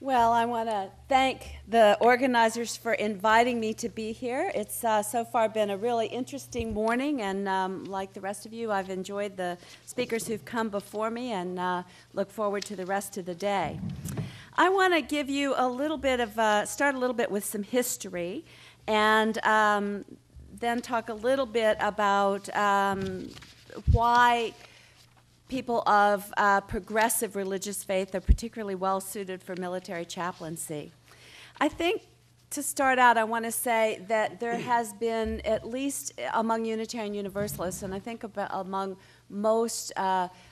Well, I want to thank the organizers for inviting me to be here. It's so far been a really interesting morning, and like the rest of you, I've enjoyed the speakers who've come before me and look forward to the rest of the day. I want to give you a little bit of, start a little bit with some history, and then talk a little bit about why people of progressive religious faith are particularly well suited for military chaplaincy. I think to start out, I want to say that there has been, at least among Unitarian-Universalists, and I think about among most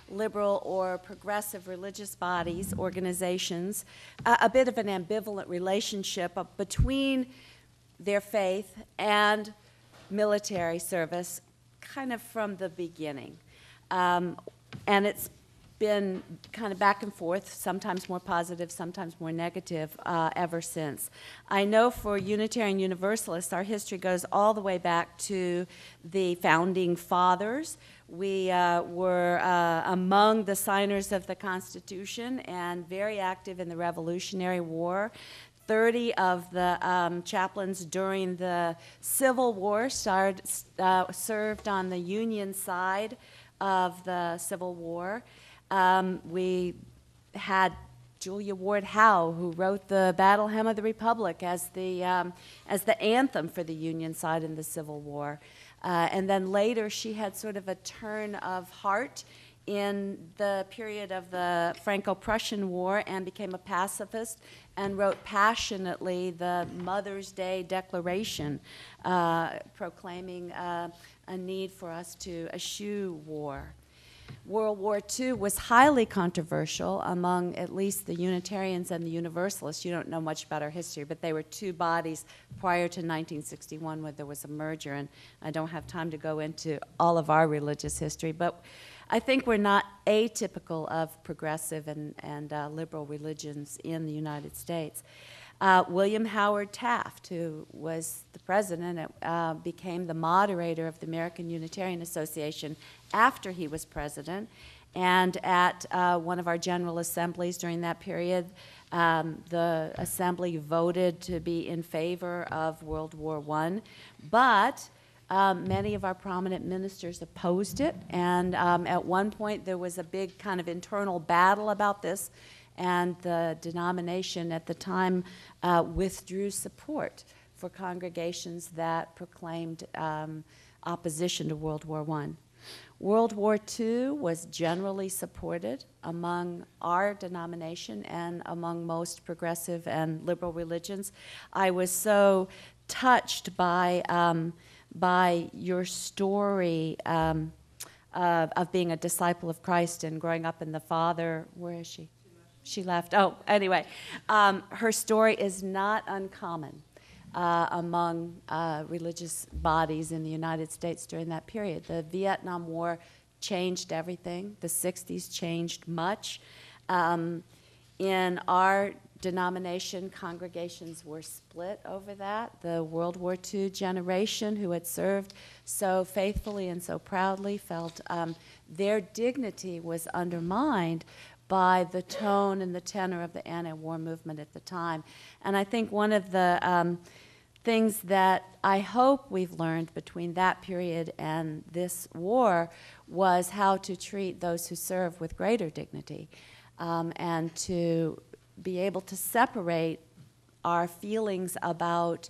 liberal or progressive religious bodies, organizations, a bit of an ambivalent relationship between their faith and military service, kind of from the beginning. And it's been kind of back and forth, sometimes more positive, sometimes more negative, ever since. I know for Unitarian Universalists, our history goes all the way back to the founding fathers. We were among the signers of the Constitution and very active in the Revolutionary War. 30 of the chaplains during the Civil War served on the Union side of the Civil War. We had Julia Ward Howe, who wrote the Battle Hymn of the Republic as the anthem for the Union side in the Civil War. And then later she had sort of a turn of heart in the period of the Franco-Prussian War and became a pacifist and wrote passionately the Mother's Day Declaration, proclaiming a need for us to eschew war. World War II was highly controversial among at least the Unitarians and the Universalists. You don't know much about our history, but they were two bodies prior to 1961 when there was a merger, and I don't have time to go into all of our religious history, but I think we're not atypical of progressive and liberal religions in the United States. William Howard Taft, who was the president, became the moderator of the American Unitarian Association after he was president. And at one of our general assemblies during that period, the assembly voted to be in favor of World War I. But many of our prominent ministers opposed it. And at one point, there was a big kind of internal battle about this. And the denomination at the time withdrew support for congregations that proclaimed opposition to World War I. World War II was generally supported among our denomination and among most progressive and liberal religions. I was so touched by your story of being a disciple of Christ and growing up in the Father. Where is she? She left. Oh, anyway, her story is not uncommon among religious bodies in the United States during that period. The Vietnam War changed everything. The 60s changed much. In our denomination, congregations were split over that. The World War II generation who had served so faithfully and so proudly felt their dignity was undermined by the tone and the tenor of the anti-war movement at the time. And I think one of the things that I hope we've learned between that period and this war was how to treat those who serve with greater dignity, and to be able to separate our feelings about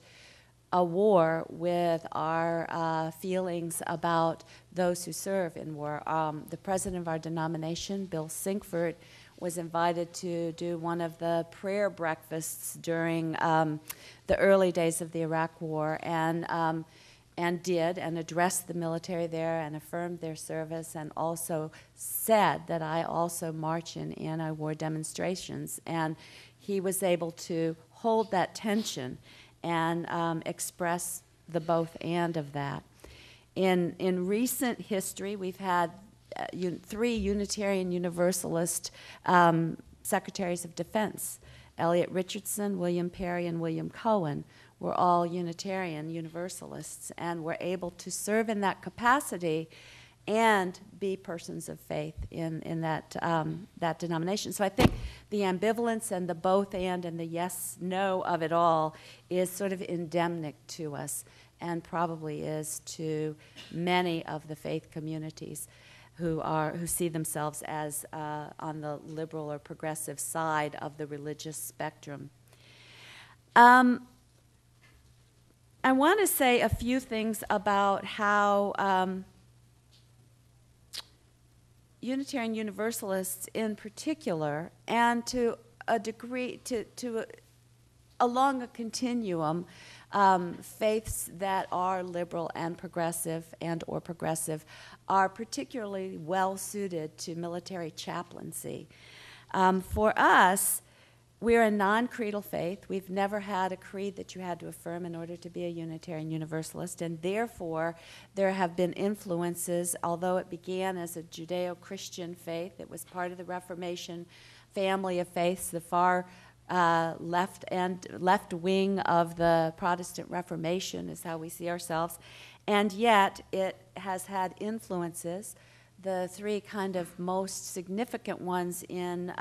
a war with our feelings about those who serve in war. The president of our denomination, Bill Sinkford, was invited to do one of the prayer breakfasts during the early days of the Iraq War, and did, and addressed the military there and affirmed their service, and also said that I also march in anti-war demonstrations. And he was able to hold that tension and express the both and of that. In recent history, we've had 3 Unitarian Universalist Secretaries of Defense. Elliot Richardson, William Perry, and William Cohen were all Unitarian Universalists and were able to serve in that capacity and be persons of faith in that, that denomination. So I think the ambivalence and the both and the yes, no of it all is sort of endemic to us, and probably is to many of the faith communities who see themselves as on the liberal or progressive side of the religious spectrum. I want to say a few things about how Unitarian Universalists in particular, and to a degree, along a continuum, faiths that are liberal and progressive or progressive are particularly well suited to military chaplaincy. For us, we're a non-creedal faith. We've never had a creed that you had to affirm in order to be a Unitarian Universalist, and therefore there have been influences. Although it began as a Judeo-Christian faith, it was part of the Reformation family of faiths, the far left wing of the Protestant Reformation is how we see ourselves, and yet it has had influences. The three kind of most significant ones in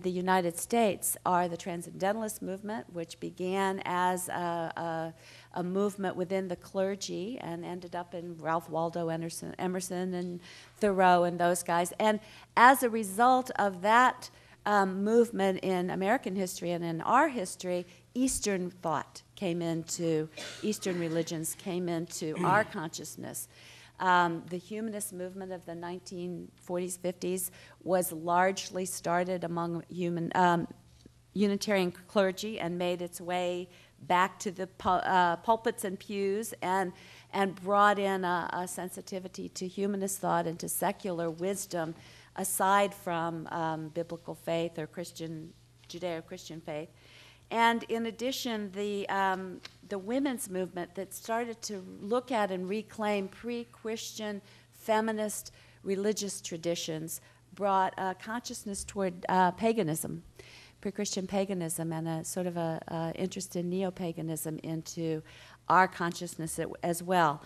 the United States are the Transcendentalist movement, which began as a movement within the clergy and ended up in Ralph Waldo Emerson and Thoreau and those guys. And as a result of that movement in American history and in our history, Eastern thought came into, Eastern religions came into our consciousness. The humanist movement of the 1940s, 50s was largely started among Unitarian clergy and made its way back to the pulpits and pews and brought in a sensitivity to humanist thought and to secular wisdom aside from biblical faith or Judeo-Christian faith. And in addition, the women's movement that started to look at and reclaim pre-Christian feminist religious traditions brought a consciousness toward paganism, pre-Christian paganism, and a sort of a interest in neo-paganism into our consciousness as well.